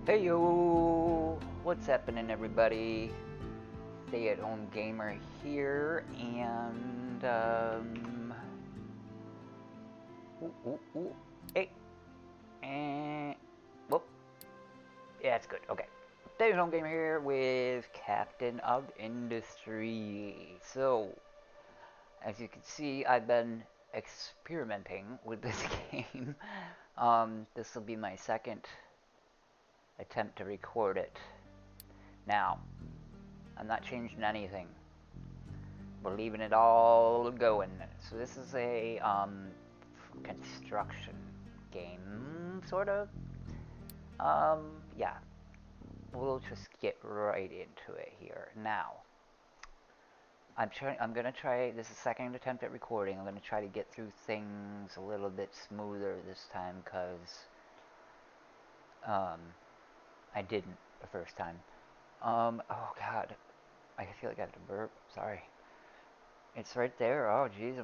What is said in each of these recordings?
Hey yo! What's happening, everybody? Stay at home gamer here, and hey, and whoop, yeah, it's good. Okay, stay at home gamer here with Captain of Industry. So, as you can see, I've been experimenting with this game. This will be my second attempt to record it. Now, I'm not changing anything. We're leaving it all going. So this is a construction game, sort of. Yeah. We'll just get right into it here. Now, I'm gonna try. This is the second attempt at recording. I'm gonna try to get through things a little bit smoother this time, cause um, I didn't the first time. Oh God, I feel like I have to burp. Sorry. It's right there. Oh, jeez.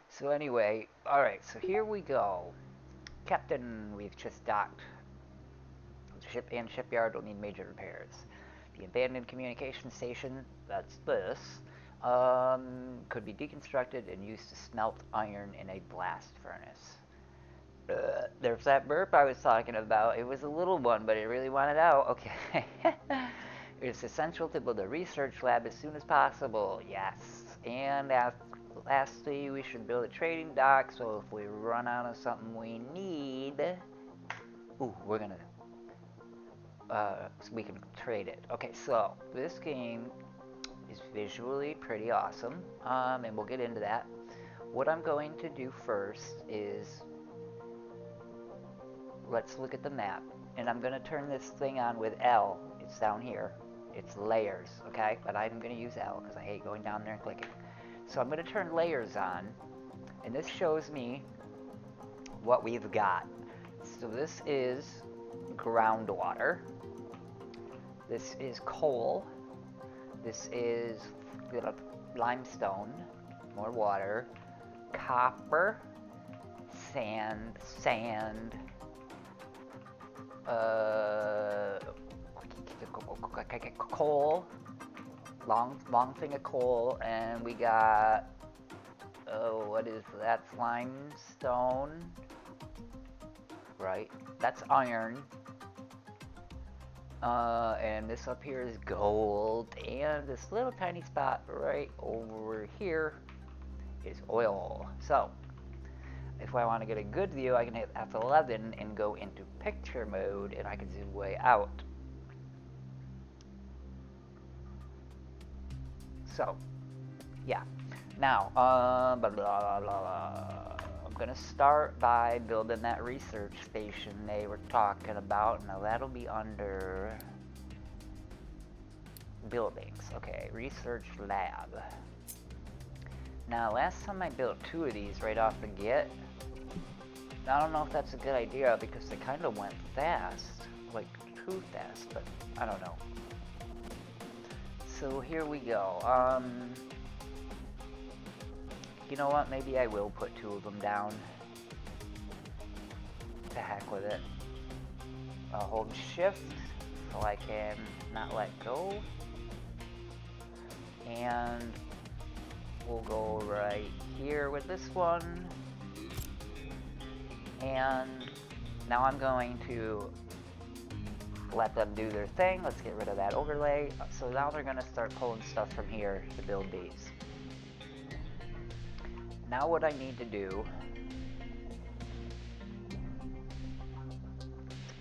So anyway, all right. So here we go. Captain, we've just docked. The ship and shipyard will need major repairs. The abandoned communication station, that's this, could be deconstructed and used to smelt iron in a blast furnace. There's that burp I was talking about. It was a little one, but it really wanted out. Okay. It's essential to build a research lab as soon as possible. Yes. And lastly, we should build a trading dock so if we run out of something we need, we're gonna, so we can trade it. Okay, so this game is visually pretty awesome, and we'll get into that. What I'm going to do first is let's look at the map, and I'm gonna turn this thing on with L. It's down here. It's layers, okay? But I'm gonna use L because I hate going down there and clicking. So I'm gonna turn layers on, and this shows me what we've got. So this is groundwater. This is coal. This is limestone, more water, copper, sand, coal, long thing of coal, and we got, what is that? That's limestone, right? That's iron. And this up here is gold, and this little tiny spot right over here is oil. So, if I want to get a good view, I can hit F11 and go into picture mode, and I can zoom way out. So, yeah. Now, blah, blah, blah, I'm going to start by building that research station they were talking about. Now, that'll be under buildings. Okay, research lab. Now, last time I built 2 of these right off the get. I don't know if that's a good idea because they kind of went fast. Like, too fast, but I don't know. So here we go. You know what? Maybe I will put 2 of them down. To heck with it. I'll hold shift so I can not let go. And we'll go right here with this one. And now I'm going to let them do their thing. Let's get rid of that overlay. So now they're going to start pulling stuff from here to build these. Now what I need to do,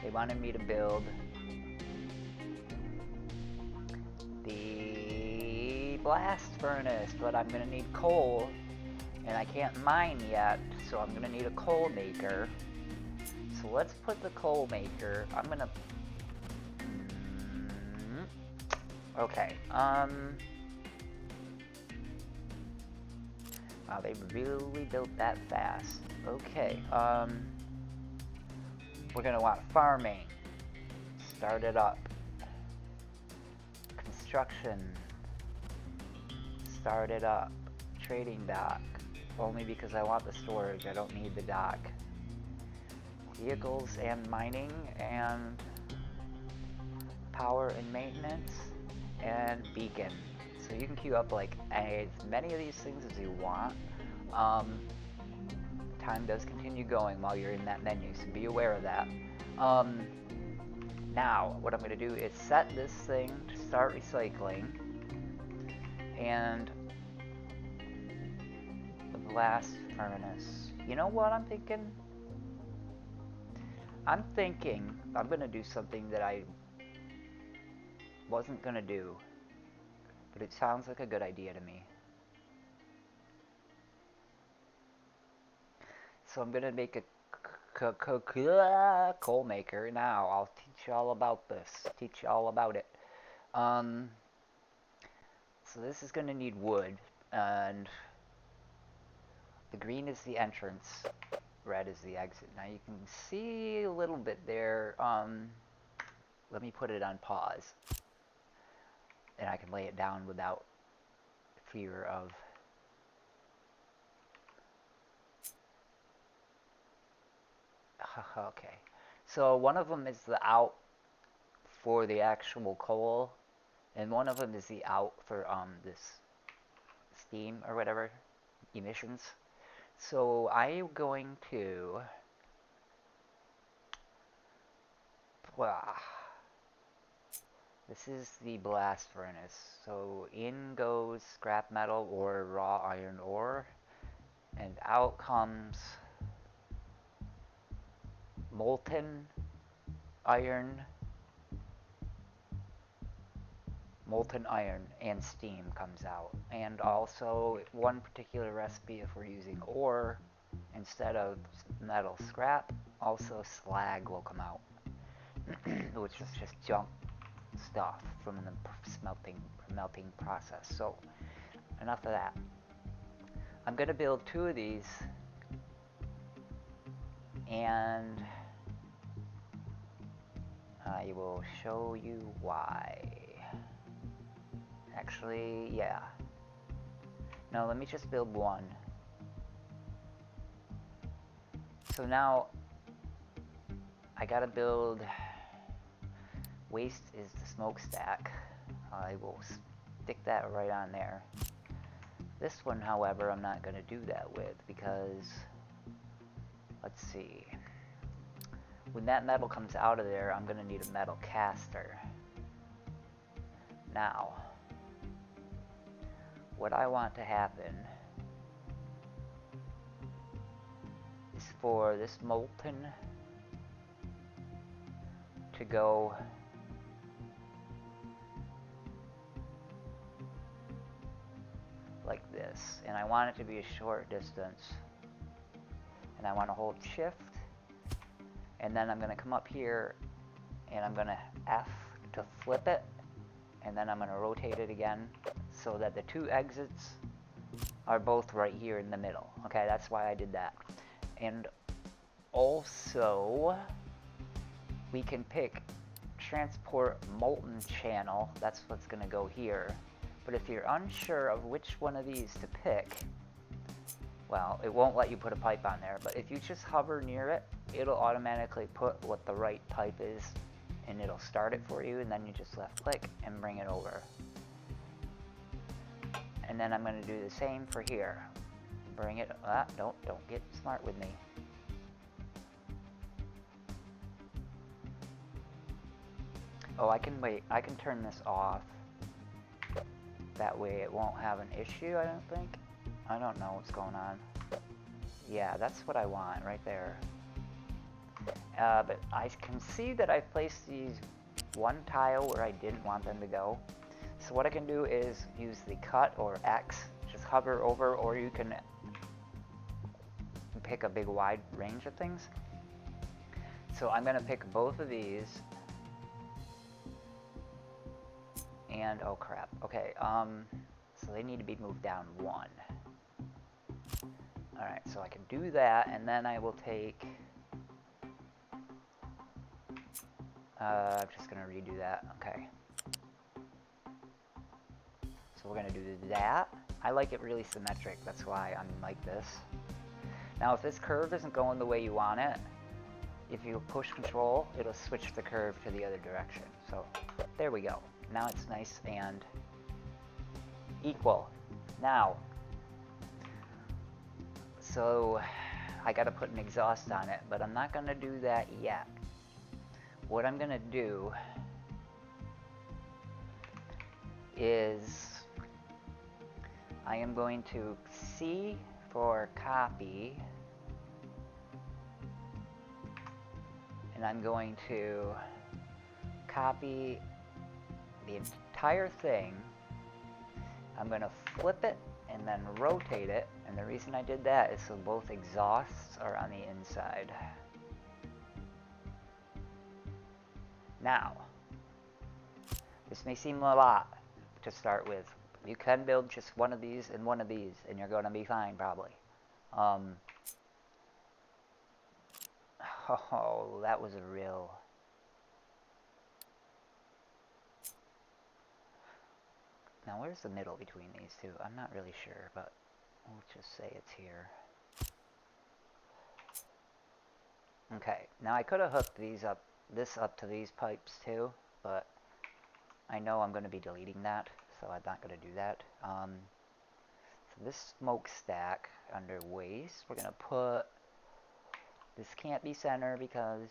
they wanted me to build the blast furnace, but I'm going to need coal, and I can't mine yet, so I'm going to need a coal maker. So let's put the coal maker, I'm going to, okay, wow, they really built that fast. Okay, we're gonna want farming. Start it up. Construction. Start it up. Trading dock. Only because I want the storage, I don't need the dock. vehicles and mining and power and maintenance and beacon. So you can queue up like as many of these things as you want. Time does continue going while you're in that menu, so be aware of that. Now, what I'm going to do is set this thing to start recycling, and the blast furnace. You know what I'm thinking? I'm going to do something that I wasn't going to do, but it sounds like a good idea to me. So I'm going to make a coal maker now. I'll teach you all about this. Teach you all about it. So this is going to need wood, and the green is the entrance, red is the exit. Now you can see a little bit there. Let me put it on pause, and I can lay it down without fear of... Okay, so one of them is the out for the actual coal, and one of them is the out for this steam or whatever, emissions. So I'm going to... This is the blast furnace. So in goes scrap metal or raw iron ore, and out comes molten iron, and steam comes out. And also one particular recipe, if we're using ore instead of metal scrap, also slag will come out, which is just junk stuff from the melting process. So enough of that. I'm going to build 2 of these, and I will show you why. Actually, yeah. No, let me just build 1. So now I gotta build... Waste is the smokestack. I will stick that right on there. This one, however, I'm not going to do that with, because... Let's see. When that metal comes out of there, I'm going to need a metal caster. Now, what I want to happen is for this molten to go like this, and I want it to be a short distance, and I want to hold shift, and then I'm going to come up here and I'm going to F to flip it, and then I'm going to rotate it again so that the 2 exits are both right here in the middle. Okay, that's why I did that. And also we can pick transport molten channel. That's what's going to go here. But if you're unsure of which one of these to pick, well, it won't let you put a pipe on there, but if you just hover near it, it'll automatically put what the right pipe is, and it'll start it for you, and then you just left click and bring it over. And then I'm going to do the same for here. Bring it, don't get smart with me. Oh, I can wait, I can turn this off. That way it won't have an issue, I don't think. I don't know what's going on. Yeah, that's what I want right there. But I can see that I placed these 1 tile where I didn't want them to go. So what I can do is use the cut or X, just hover over, or you can pick a big wide range of things. So I'm going to pick both of these. And, oh crap, okay, so they need to be moved down 1. Alright, so I can do that, and then I will take, I'm just going to redo that, okay. So we're going to do that. I like it really symmetric, that's why I'm like this. Now if this curve isn't going the way you want it, if you push control, it'll switch the curve to the other direction. So there we go. Now it's nice and equal. Now, so I gotta put an exhaust on it, but I'm not gonna do that yet. What I'm gonna do is I am going to C for copy, and I'm going to copy the entire thing. I'm going to flip it and then rotate it, and the reason I did that is so both exhausts are on the inside. Now, this may seem a lot to start with. You can build just one of these and one of these, and you're going to be fine, probably. Oh, that was a real... Now, where's the middle between these two? I'm not really sure, but we'll just say it's here. Okay, now I could have hooked this up to these pipes too, but I know I'm going to be deleting that, so I'm not going to do that. So this smokestack under waste, we're going to put... This can't be center because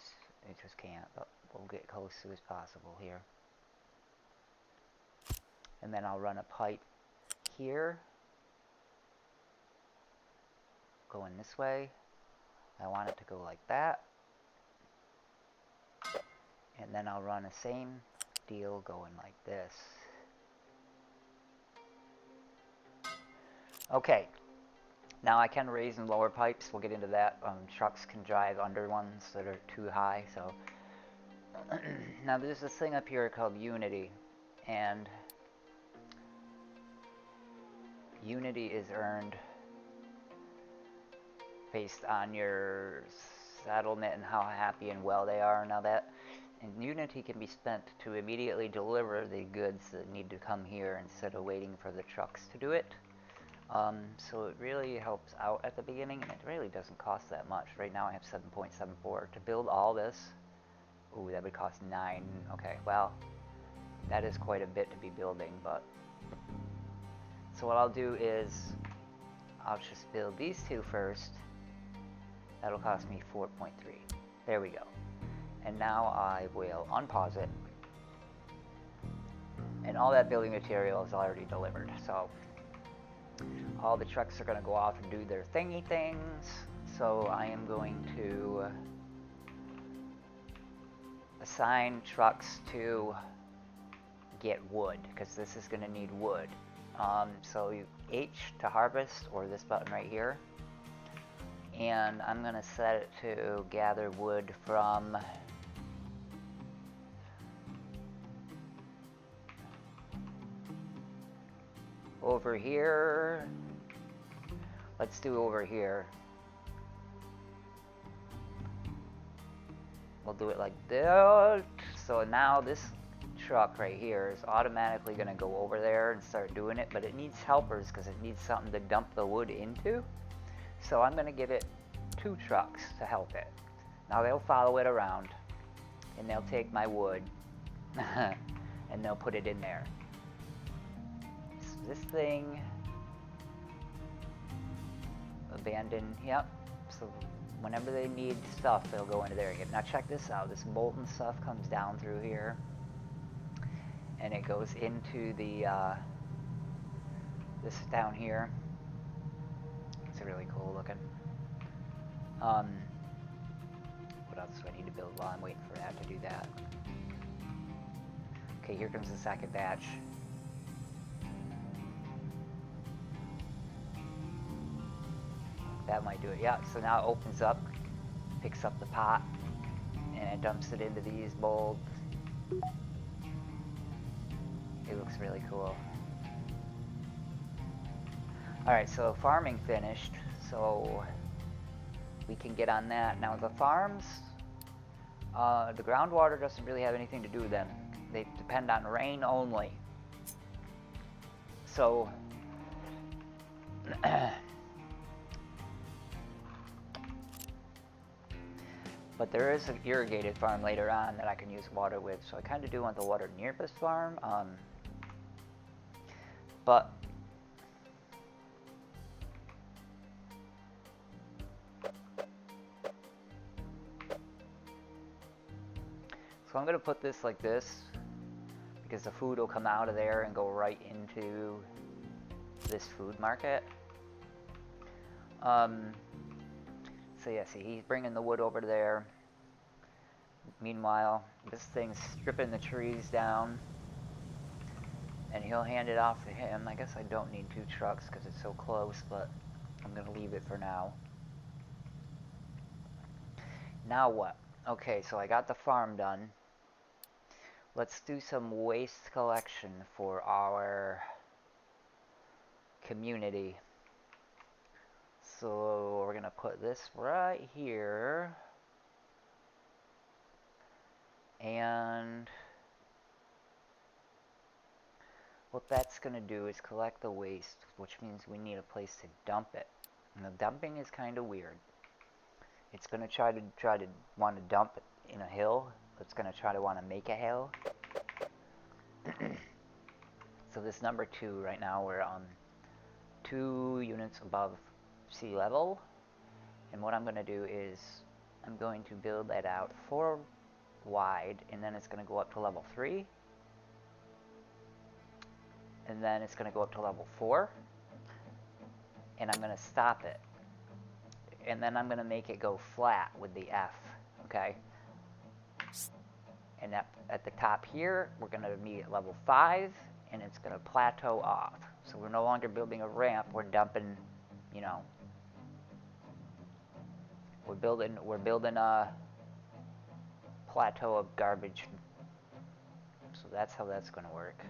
it just can't, but we'll get close to as possible here. And then I'll run a pipe here, going this way. I want it to go like that. And then I'll run the same deal going like this. Okay, now I can raise and lower pipes. We'll get into that. Trucks can drive under ones that are too high. So now there's this thing up here called Unity, and Unity is earned based on your settlement and how happy and well they are and all that. And Unity can be spent to immediately deliver the goods that need to come here instead of waiting for the trucks to do it. So it really helps out at the beginning, and it really doesn't cost that much. Right now I have 7.74. To build all this, ooh, that would cost 9. Okay, well, that is quite a bit to be building, but... So what I'll do is, I'll just build these two first. That'll cost me 4.3. There we go. And now I will unpause it. And all that building material is already delivered. So all the trucks are going to go off and do their thingy things. So I am going to assign trucks to get wood, because this is going to need wood. So you H to harvest, or this button right here. And I'm going to set it to gather wood from over here. Let's do over here. We'll do it like that. So now this truck right here is automatically going to go over there and start doing it, but it needs helpers because it needs something to dump the wood into. So I'm going to give it 2 trucks to help it. Now they'll follow it around, and they'll take my wood and they'll put it in there. So this thing, abandoned, yep. So whenever they need stuff, they'll go into there again. Now check this out. This molten stuff comes down through here, and it goes into the this down here. It's really cool looking. What else do I need to build while I'm waiting for that to do that? Okay, here comes the second batch. That might do it. Yeah, so now it opens up, picks up the pot, and it dumps it into these molds. It looks really cool. Alright, so farming finished, so we can get on that. Now the farms, the groundwater doesn't really have anything to do with them. They depend on rain only. So But there is an irrigated farm later on that I can use water with, so I kind of do want the water near this farm. But so I'm going to put this like this, because the food will come out of there and go right into this food market. So yeah, see, he's bringing the wood over there. Meanwhile, this thing's stripping the trees down, and he'll hand it off to him. I guess I don't need 2 trucks because it's so close, but I'm going to leave it for now. Now what? Okay, so I got the farm done. Let's do some waste collection for our community. So we're going to put this right here. And what that's going to do is collect the waste, which means we need a place to dump it. And the dumping is kind of weird. It's going to try to want to dump it in a hill. It's going to try to want to make a hill. So this number 2 right now, we're on 2 units above sea level. And what I'm going to do is I'm going to build that out 4 wide, and then it's going to go up to level 3. And then it's going to go up to level 4. And I'm going to stop it. And then I'm going to make it go flat with the F, okay? And at the top here, we're going to meet at level 5, and it's going to plateau off. So we're no longer building a ramp, we're dumping, you know, we're building a plateau of garbage. So that's how that's going to work.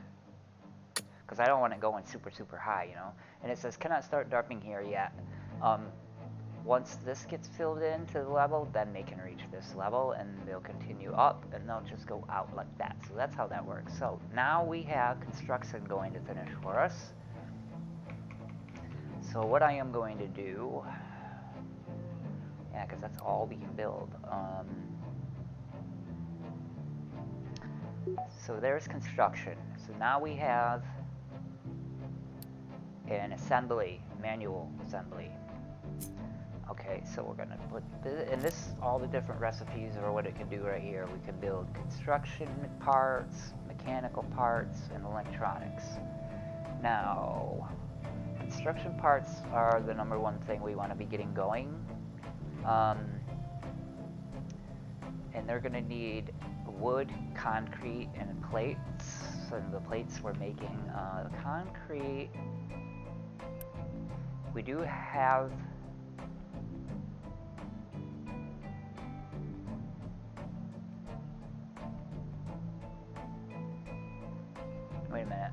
Because I don't want it going super, super high, you know. And it says, cannot start dumping here yet. Once this gets filled into the level, then they can reach this level, and they'll continue up, and they'll just go out like that. So that's how that works. So now we have construction going to finish for us. So what I am going to do, yeah, because that's all we can build. So there's construction. So now we have an assembly, manual assembly. Okay, so we're gonna put this, and this, all the different recipes are what it can do right here. We can build construction parts, mechanical parts, and electronics. Now, construction parts are the number 1 thing we want to be getting going. And they're gonna need wood, concrete, and plates. So the plates we're making, concrete, we do have. Wait a minute.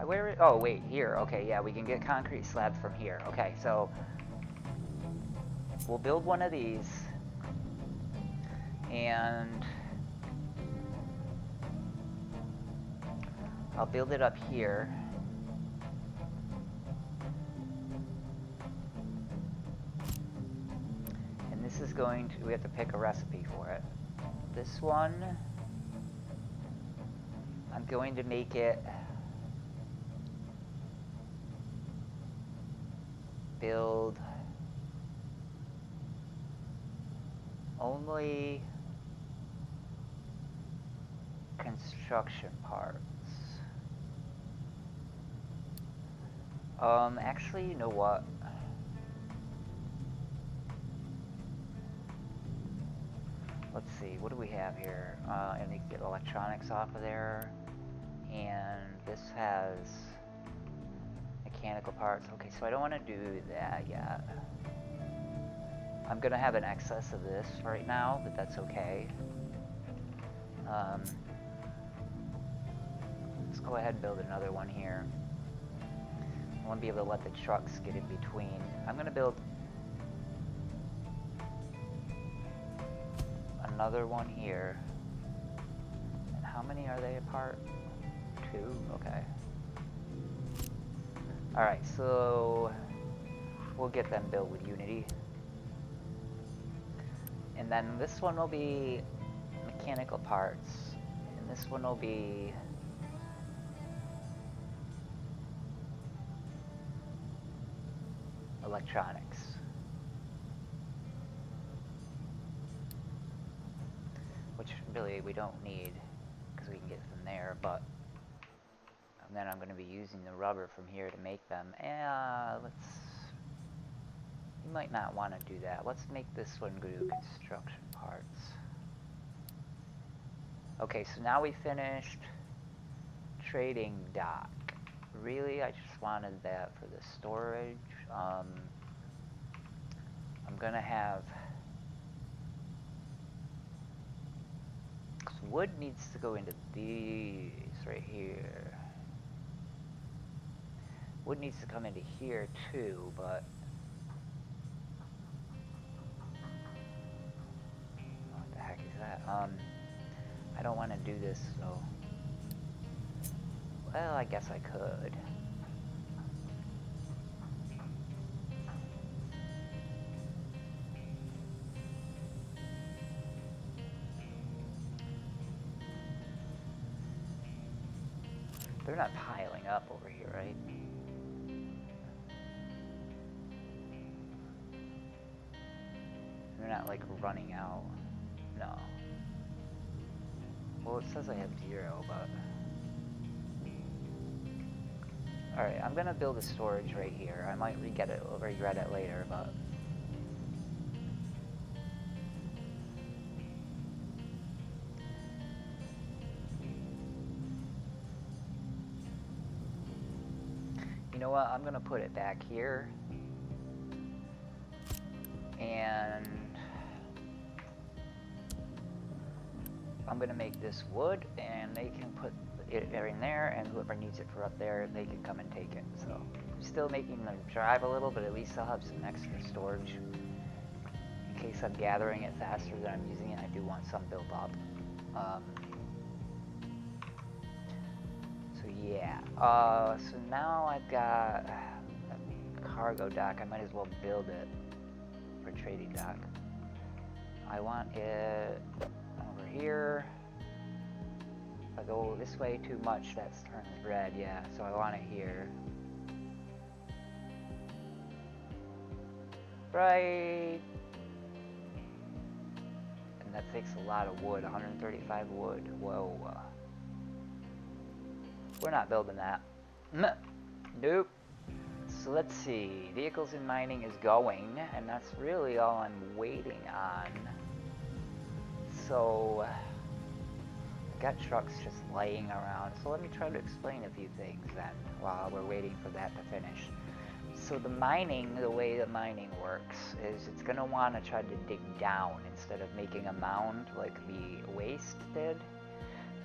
Where? Oh, wait, here. Okay, yeah, we can get concrete slabs from here. Okay, so we'll build one of these, and I'll build it up here. And this is going to, we have to pick a recipe for it. This one, I'm going to make it build only construction parts. Actually, you know what? Let's see, what do we have here? And we can get electronics off of there. And this has mechanical parts. Okay, so I don't want to do that yet. I'm going to have an excess of this right now, but that's okay. Let's go ahead and build another one here. I want to be able to let the trucks get in between. I'm going to build another one here. And how many are they apart? 2? Okay. Alright, so We'll get them built with Unity. And then this one will be mechanical parts. And this one will be electronics. Which really we don't need, because we can get from there, but and then I'm going to be using the rubber from here to make them. You might not want to do that. Let's make this one go to construction parts. Okay, so now we finished trading dock. Really, I just wanted that for the storage. I'm going to have... wood needs to go into these right here. Wood needs to come into here too, but what the heck is that? I don't want to do this, so well, I guess I could. They're not piling up over here, right? They're not like running out. No. Well, it says I have 0, but... Alright, I'm gonna build a storage right here. I might regret it later, but... You know what? I'm gonna put it back here. And... I'm gonna make this wood, and they can put it in there, and whoever needs it for up there, they can come and take it. So, I'm still making them drive a little, but at least I'll have some extra storage. In case I'm gathering it faster than I'm using it, I do want some built up. So yeah, so now I've got a cargo dock. I might as well build it for trading dock. I want it over here. If I go this way too much, that turns red, yeah, so I want it here. Right. And that takes a lot of wood, 135 wood, whoa. We're not building that. Nope. So let's see, vehicles in mining is going, and that's really all I'm waiting on. So, I've got trucks just laying around, so let me try to explain a few things then, while we're waiting for that to finish. So the mining, the way that mining works, is it's going to want to try to dig down instead of making a mound like the waste did.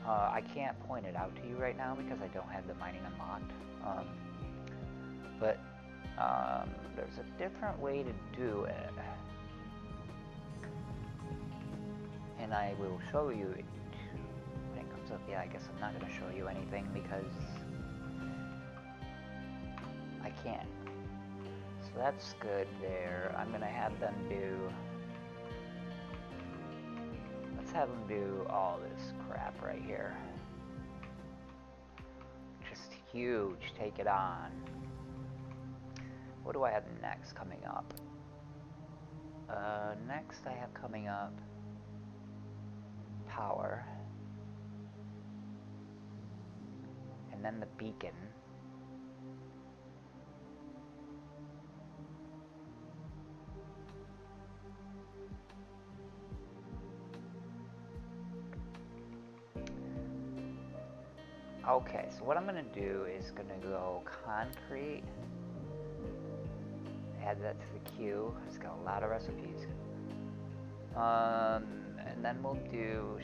I can't point it out to you right now because I don't have the mining unlocked. But there's a different way to do it. And I will show you it when it comes up. Yeah, I guess I'm not going to show you anything because I can't. So that's good there. I'm going to have them do... Let's have them do all this crap right here. Just huge. Take it on. What do I have next coming up? Next I have coming up power. And then the beacon. Okay, so what I'm going to do is going to go concrete, add that to the queue. It's got a lot of recipes. And then we'll do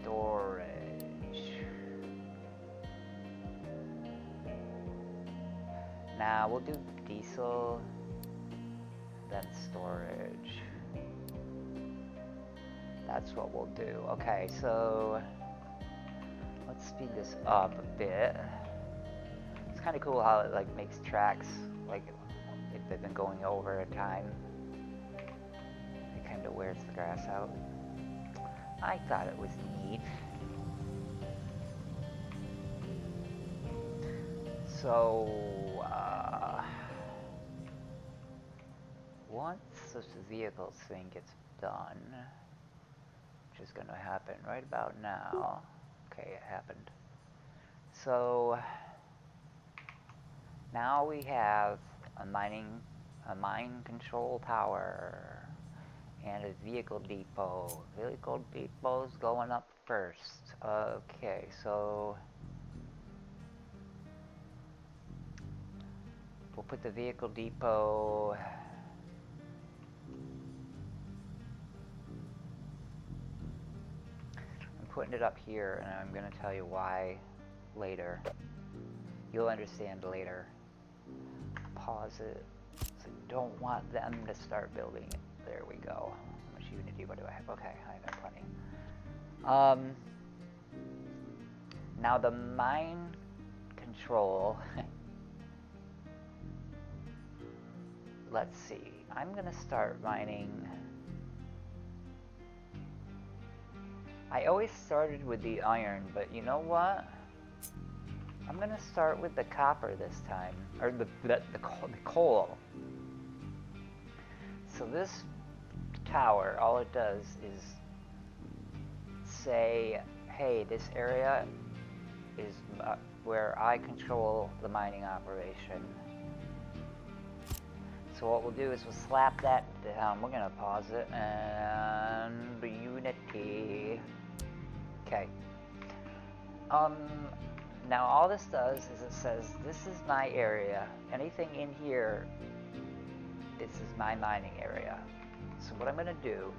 storage. Now we'll do diesel, then storage. That's what we'll do. Okay, so let's speed this up a bit. It's kind of cool how it like makes tracks, like it they've been going over a time. It kind of wears the grass out. I thought it was neat. So, once this vehicles thing gets done, which is going to happen right about now. Okay, it happened. So, now we have a mine control tower and a vehicle depot. Vehicle depot's going up first. Okay, so we'll put the vehicle depot. I'm putting it up here, and I'm going to tell you why later. You'll understand later. Pause it. So I don't want them to start building it. There we go. How much Unity? What do I have? Okay, I have plenty. Now the mine control. Let's see. I'm gonna start mining. I always started with the iron, but you know what? I'm gonna start with the copper this time, or the coal. So this tower, all it does is say, hey, this area is where I control the mining operation. So what we'll do is we'll slap that down. We're gonna pause it and Unity. Okay. Now all this does is it says this is my area. Anything in here, this is my mining area. So what I'm gonna do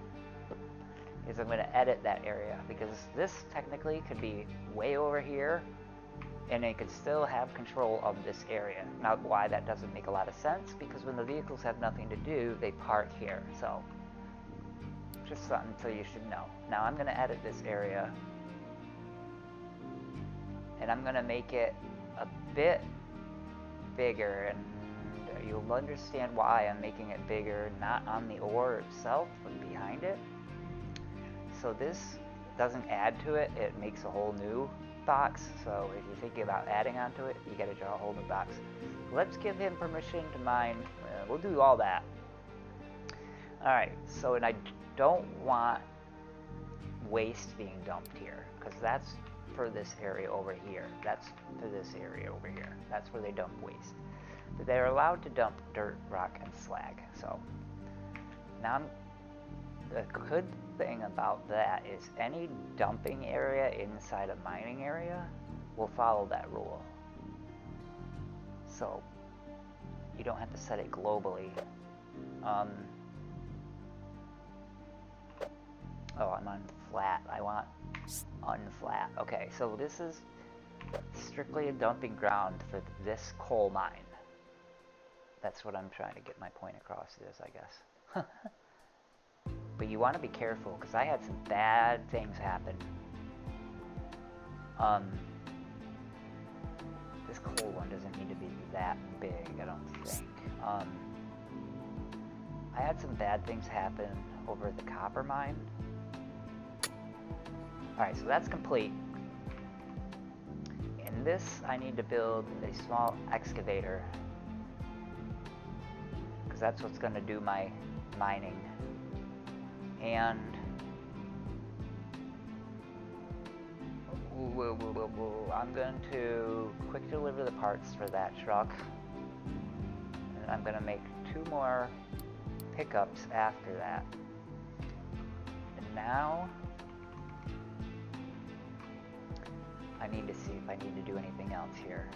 is I'm gonna edit that area because this technically could be way over here and it could still have control of this area. Now why that doesn't make a lot of sense, because when the vehicles have nothing to do, they park here. So just something so you should know. Now I'm gonna edit this area and I'm gonna make it a bit bigger, and you'll understand why I'm making it bigger, not on the ore itself, but behind it. So this doesn't add to it, it makes a whole new box. So if you're thinking about adding onto it, you gotta draw a whole new box. Let's give him permission to mine. We'll do all that. Alright, so and I don't want waste being dumped here, because that's for this area over here. That's for this area over here. That's where they dump waste. But they're allowed to dump dirt, rock, and slag. So now the good thing about that is any dumping area inside a mining area will follow that rule. So you don't have to set it globally. Oh, I'm on flat. I want unflat. Okay, so this is strictly a dumping ground for this coal mine. That's what I'm trying to get my point across is, I guess. But you want to be careful, because I had some bad things happen. This coal one doesn't need to be that big, I don't think. I had some bad things happen over at the copper mine. Alright, so that's complete. And this, I need to build a small excavator, because that's what's going to do my mining. And I'm going to quick deliver the parts for that truck, and I'm going to make 2 more pickups after that. And now I need to see if I need to do anything else here.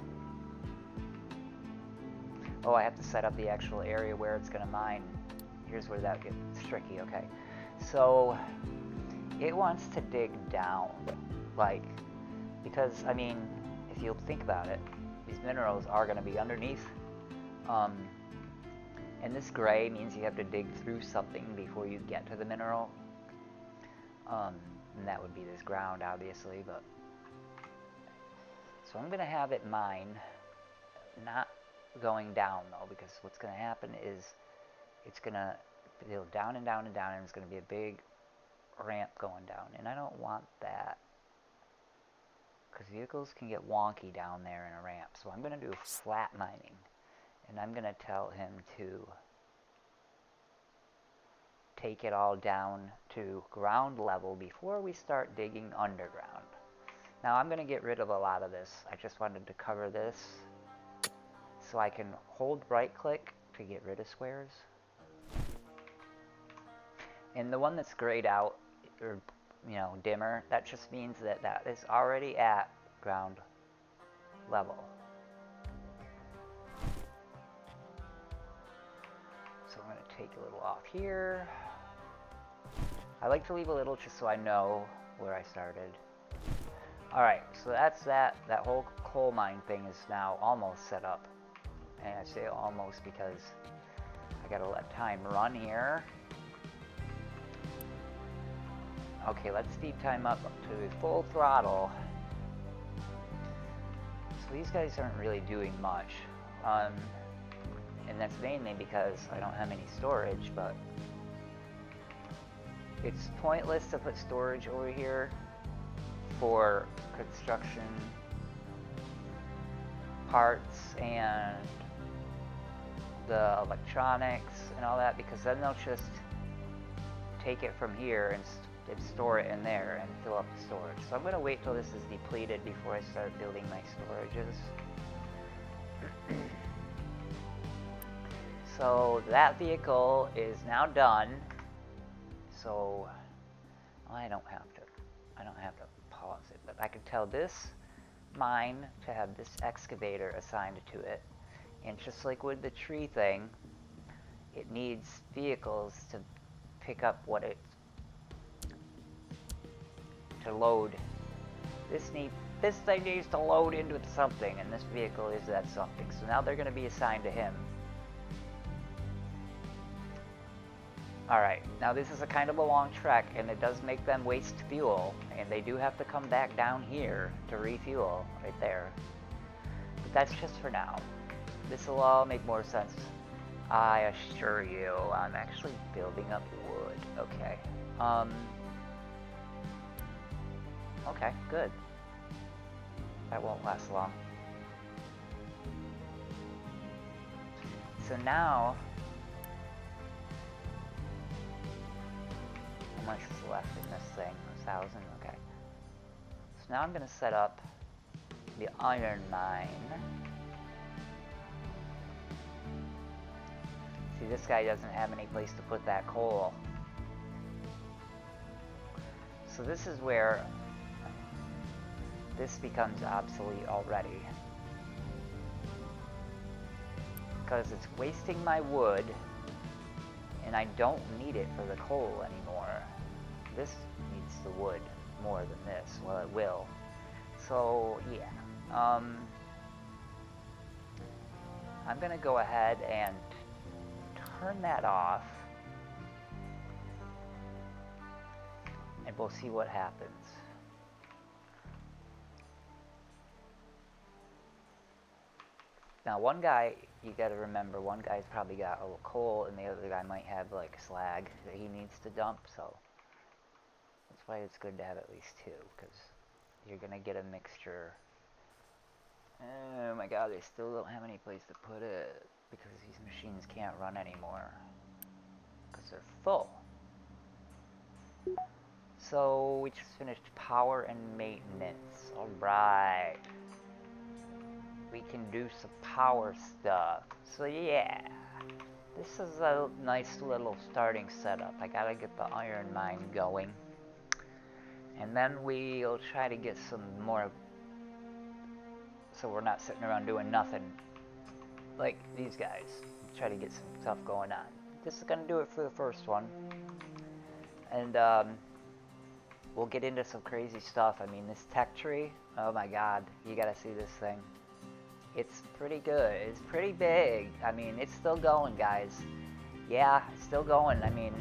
Oh, I have to set up the actual area where it's going to mine. Here's where that gets tricky, okay. So it wants to dig down, like, because, I mean, if you'll think about it, these minerals are going to be underneath, and this gray means you have to dig through something before you get to the mineral, and that would be this ground, obviously, but, so I'm going to have it mine, not going down though, because what's going to happen is it's going to go down and down and down, and it's going to be a big ramp going down, and I don't want that because vehicles can get wonky down there in a ramp. So I'm going to do flat mining, and I'm going to tell him to take it all down to ground level before we start digging underground. Now I'm going to get rid of a lot of this. I just wanted to cover this so I can hold right click to get rid of squares. And the one that's grayed out, or dimmer, that just means that that is already at ground level. So I'm going to take a little off here. I like to leave a little just so I know where I started. Alright, so that's that. That whole coal mine thing is now almost set up. And I say almost because I gotta let time run here. Okay, let's speed time up to full throttle. So these guys aren't really doing much. And that's mainly because I don't have any storage, but it's pointless to put storage over here for construction parts and the electronics and all that, because then they'll just take it from here and store it in there and fill up the storage. So I'm going to wait till this is depleted before I start building my storages. So that vehicle is now done. So I don't have to pause it, but I can tell this mine to have this excavator assigned to it. And just like with the tree thing, it needs vehicles to pick up what it to load. This thing needs to load into something, and this vehicle is that something. So now they're going to be assigned to him. Alright, now this is a kind of a long trek, and it does make them waste fuel, and they do have to come back down here to refuel right there. But that's just for now. This will all make more sense, I assure you. I'm actually building up wood. Okay. Okay, good. That won't last long. So now, how much is left in this thing? 1,000? Okay. So now I'm going to set up the iron mine. See, this guy doesn't have any place to put that coal. So this is where this becomes obsolete already, because it's wasting my wood and I don't need it for the coal anymore. This needs the wood more than this. Well, it will. So yeah, I'm gonna go ahead and turn that off, and we'll see what happens. Now one guy, you gotta remember, one guy's probably got a little coal and the other guy might have like slag that he needs to dump, so that's why it's good to have at least two, because you're gonna get a mixture. Oh my god, they still don't have any place to put it, because these machines can't run anymore, because they're full. So we just finished power and maintenance. Alright. We can do some power stuff. So yeah, this is a nice little starting setup. I gotta get the iron mine going, and then we'll try to get some more, so we're not sitting around doing nothing like these guys. Try to get some stuff going on. This is gonna do it for the first one, and we'll get into some crazy stuff. I mean, this tech tree, oh my god, you gotta see this thing. It's pretty good. It's pretty big. I mean, it's still going, guys. Yeah, it's still going. I mean,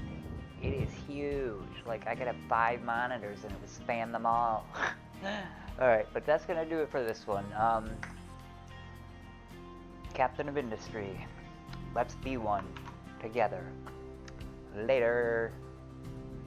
it is huge. Like, I could have 5 monitors and it would span them all. Alright, but that's going to do it for this one. Captain of Industry. Let's be one. Together. Later.